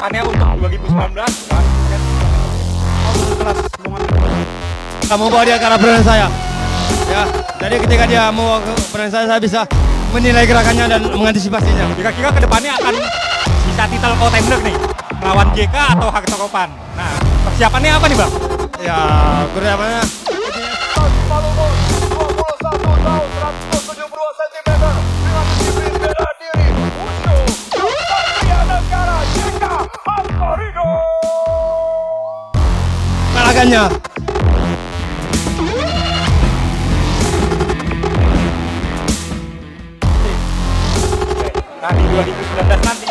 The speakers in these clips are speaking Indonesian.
harapannya untuk 2019 kamu bawa dia ke arah permainan saya ya, jadi ketika dia mau ke permainan saya bisa menilai gerakannya dan mengantisipasinya. kira-kira kedepannya akan bisa titel contender nih melawan JK atau Hardcore Kopan. Nah, persiapannya apa nih Bang? Ya, persiapannya 21 tahun 172 cm dengan disiplin bela diri Wushu Satria Negara JK Hardcore. kalahkannya. Nah, di 2019 nanti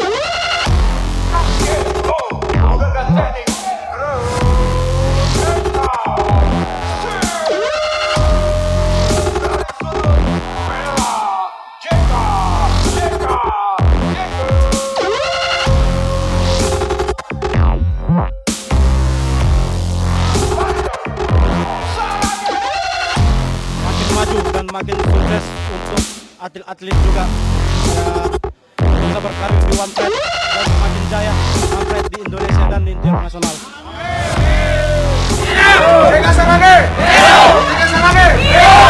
Makin maju dan makin sukses untuk atlet-atlet juga ya, bisa berkarir di one track dan semakin jaya sampai di Indonesia dan di internasional. JK Sarage! JK Sarage!